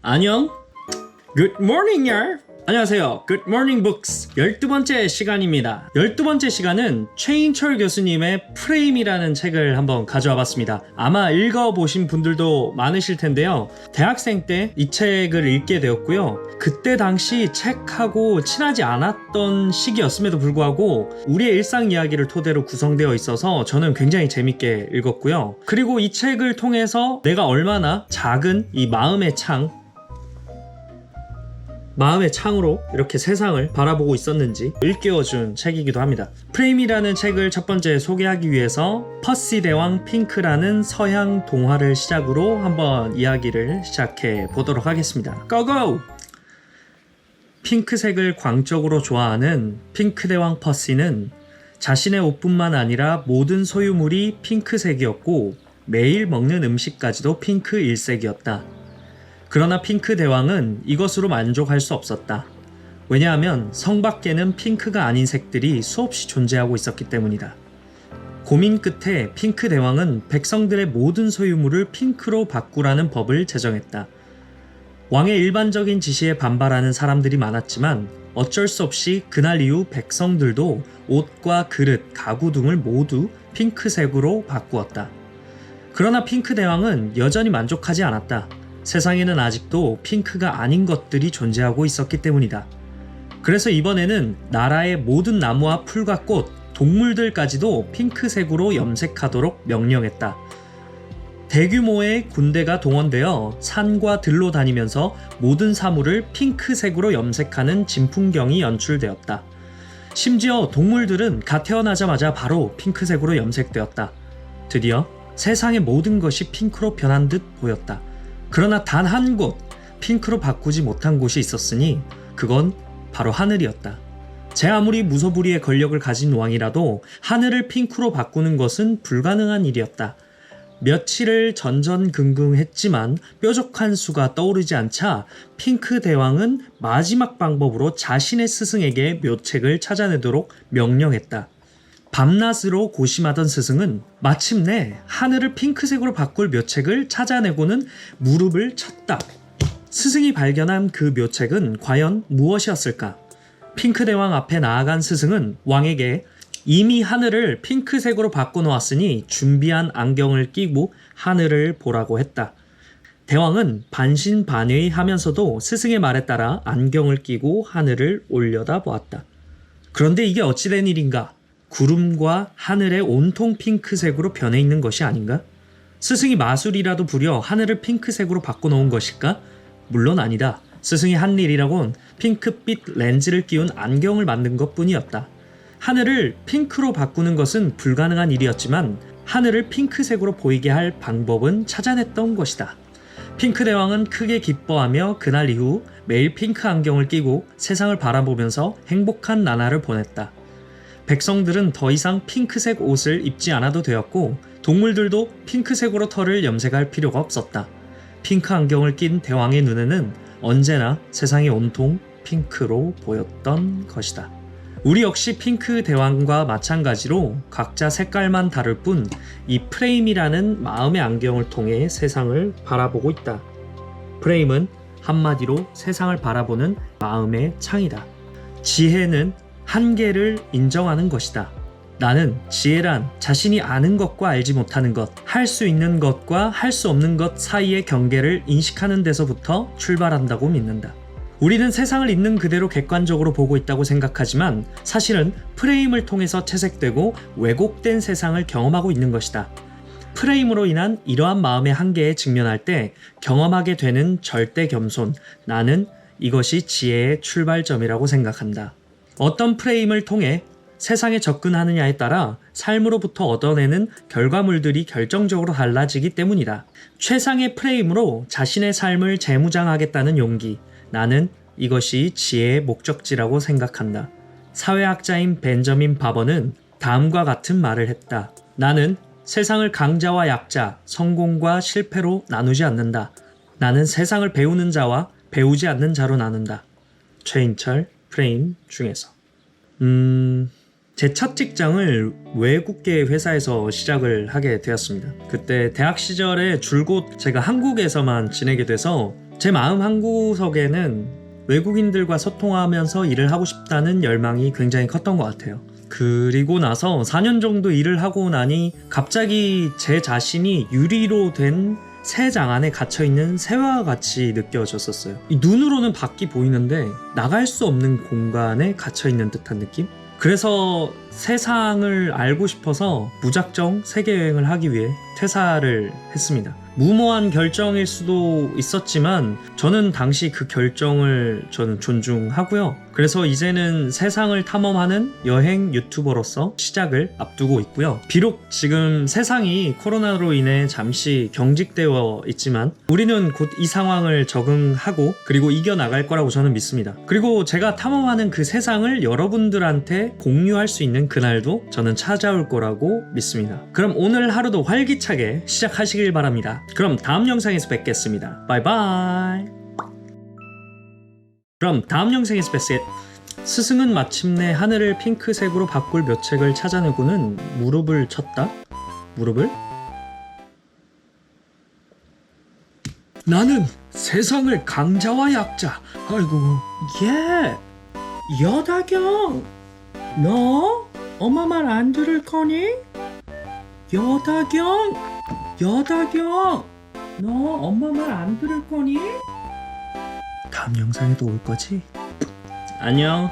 안녕. Good morning, y'all. 안녕하세요. Good Morning Books 12번째 시간입니다. 12번째 시간은 최인철 교수님의 프레임이라는 책을 한번 가져와 봤습니다. 아마 읽어보신 분들도 많으실 텐데요. 대학생 때 이 책을 읽게 되었고요. 그때 당시 책하고 친하지 않았던 시기였음에도 불구하고 우리의 일상 이야기를 토대로 구성되어 있어서 저는 굉장히 재밌게 읽었고요. 그리고 이 책을 통해서 내가 얼마나 작은 이 마음의 창으로 이렇게 세상을 바라보고 있었는지 일깨워준 책이기도 합니다. 프레임이라는 책을 첫 번째 소개하기 위해서 퍼시 대왕 핑크라는 서양 동화를 시작으로 한번 이야기를 시작해 보도록 하겠습니다. 고고! 핑크색을 광적으로 좋아하는 핑크 대왕 퍼시는 자신의 옷뿐만 아니라 모든 소유물이 핑크색이었고 매일 먹는 음식까지도 핑크 일색이었다. 그러나 핑크 대왕은 이것으로 만족할 수 없었다. 왜냐하면 성 밖에는 핑크가 아닌 색들이 수없이 존재하고 있었기 때문이다. 고민 끝에 핑크 대왕은 백성들의 모든 소유물을 핑크로 바꾸라는 법을 제정했다. 왕의 일반적인 지시에 반발하는 사람들이 많았지만 어쩔 수 없이 그날 이후 백성들도 옷과 그릇, 가구 등을 모두 핑크색으로 바꾸었다. 그러나 핑크 대왕은 여전히 만족하지 않았다. 세상에는 아직도 핑크가 아닌 것들이 존재하고 있었기 때문이다. 그래서 이번에는 나라의 모든 나무와 풀과 꽃, 동물들까지도 핑크색으로 염색하도록 명령했다. 대규모의 군대가 동원되어 산과 들로 다니면서 모든 사물을 핑크색으로 염색하는 진풍경이 연출되었다. 심지어 동물들은 갓 태어나자마자 바로 핑크색으로 염색되었다. 드디어 세상의 모든 것이 핑크로 변한 듯 보였다. 그러나 단 한 곳 핑크로 바꾸지 못한 곳이 있었으니 그건 바로 하늘이었다. 제 아무리 무소불위의 권력을 가진 왕이라도 하늘을 핑크로 바꾸는 것은 불가능한 일이었다. 며칠을 전전긍긍했지만 뾰족한 수가 떠오르지 않자 핑크 대왕은 마지막 방법으로 자신의 스승에게 묘책을 찾아내도록 명령했다. 밤낮으로 고심하던 스승은 마침내 하늘을 핑크색으로 바꿀 묘책을 찾아내고는 무릎을 쳤다. 스승이 발견한 그 묘책은 과연 무엇이었을까? 핑크 대왕 앞에 나아간 스승은 왕에게 이미 하늘을 핑크색으로 바꿔놓았으니 준비한 안경을 끼고 하늘을 보라고 했다. 대왕은 반신반의하면서도 스승의 말에 따라 안경을 끼고 하늘을 올려다보았다. 그런데 이게 어찌된 일인가? 구름과 하늘에 온통 핑크색으로 변해 있는 것이 아닌가? 스승이 마술이라도 부려 하늘을 핑크색으로 바꿔놓은 것일까? 물론 아니다. 스승이 한 일이라곤 핑크빛 렌즈를 끼운 안경을 만든 것뿐이었다. 하늘을 핑크로 바꾸는 것은 불가능한 일이었지만 하늘을 핑크색으로 보이게 할 방법은 찾아냈던 것이다. 핑크 대왕은 크게 기뻐하며 그날 이후 매일 핑크 안경을 끼고 세상을 바라보면서 행복한 나날을 보냈다. 백성들은 더 이상 핑크색 옷을 입지 않아도 되었고 동물들도 핑크색으로 털을 염색할 필요가 없었다. 핑크 안경을 낀 대왕의 눈에는 언제나 세상이 온통 핑크로 보였던 것이다. 우리 역시 핑크 대왕과 마찬가지로 각자 색깔만 다를 뿐 이 프레임이라는 마음의 안경을 통해 세상을 바라보고 있다. 프레임은 한마디로 세상을 바라보는 마음의 창이다. 지혜는 한계를 인정하는 것이다. 나는 지혜란 자신이 아는 것과 알지 못하는 것, 할 수 있는 것과 할 수 없는 것 사이의 경계를 인식하는 데서부터 출발한다고 믿는다. 우리는 세상을 있는 그대로 객관적으로 보고 있다고 생각하지만 사실은 프레임을 통해서 채색되고 왜곡된 세상을 경험하고 있는 것이다. 프레임으로 인한 이러한 마음의 한계에 직면할 때 경험하게 되는 절대 겸손, 나는 이것이 지혜의 출발점이라고 생각한다. 어떤 프레임을 통해 세상에 접근하느냐에 따라 삶으로부터 얻어내는 결과물들이 결정적으로 달라지기 때문이다. 최상의 프레임으로 자신의 삶을 재무장하겠다는 용기, 나는 이것이 지혜의 목적지라고 생각한다. 사회학자인 벤저민 바버는 다음과 같은 말을 했다. 나는 세상을 강자와 약자, 성공과 실패로 나누지 않는다. 나는 세상을 배우는 자와 배우지 않는 자로 나눈다. 최인철 프레임 중에서 제 첫 직장을 외국계 회사에서 시작을 하게 되었습니다. 그때 대학 시절에 줄곧 제가 한국에서만 지내게 돼서 제 마음 한구석에는 외국인들과 소통하면서 일을 하고 싶다는 열망이 굉장히 컸던 것 같아요. 그리고 나서 4년 정도 일을 하고 나니 갑자기 제 자신이 유리로 된 새 장 안에 갇혀있는 새와 같이 느껴졌었어요. 이 눈으로는 밖이 보이는데 나갈 수 없는 공간에 갇혀있는 듯한 느낌? 그래서 세상을 알고 싶어서 무작정 세계여행을 하기 위해 퇴사를 했습니다. 무모한 결정일 수도 있었지만 저는 당시 그 결정을 저는 존중하고요. 그래서 이제는 세상을 탐험하는 여행 유튜버로서 시작을 앞두고 있고요. 비록 지금 세상이 코로나로 인해 잠시 경직되어 있지만 우리는 곧 이 상황을 적응하고 그리고 이겨나갈 거라고 저는 믿습니다. 그리고 제가 탐험하는 그 세상을 여러분들한테 공유할 수 있는 그날도 저는 찾아올 거라고 믿습니다. 그럼 오늘 하루도 활기차게 시작하시길 바랍니다. 그럼 다음 영상에서 뵙겠습니다. 바이바이. 그럼 다음 영상에서 뵙겠습니다. 스승은 마침내 하늘을 핑크색으로 바꿀 묘책을 찾아내고는 무릎을 쳤다. 무릎을? 나는 세상을 강자와 약자. 아이고. 예. 여다경. 너 엄마 말 안 들을 거니? 여다경. 여다경. 너 엄마 말 안 들을 거니? 다음 영상에도 올 거지? 안녕.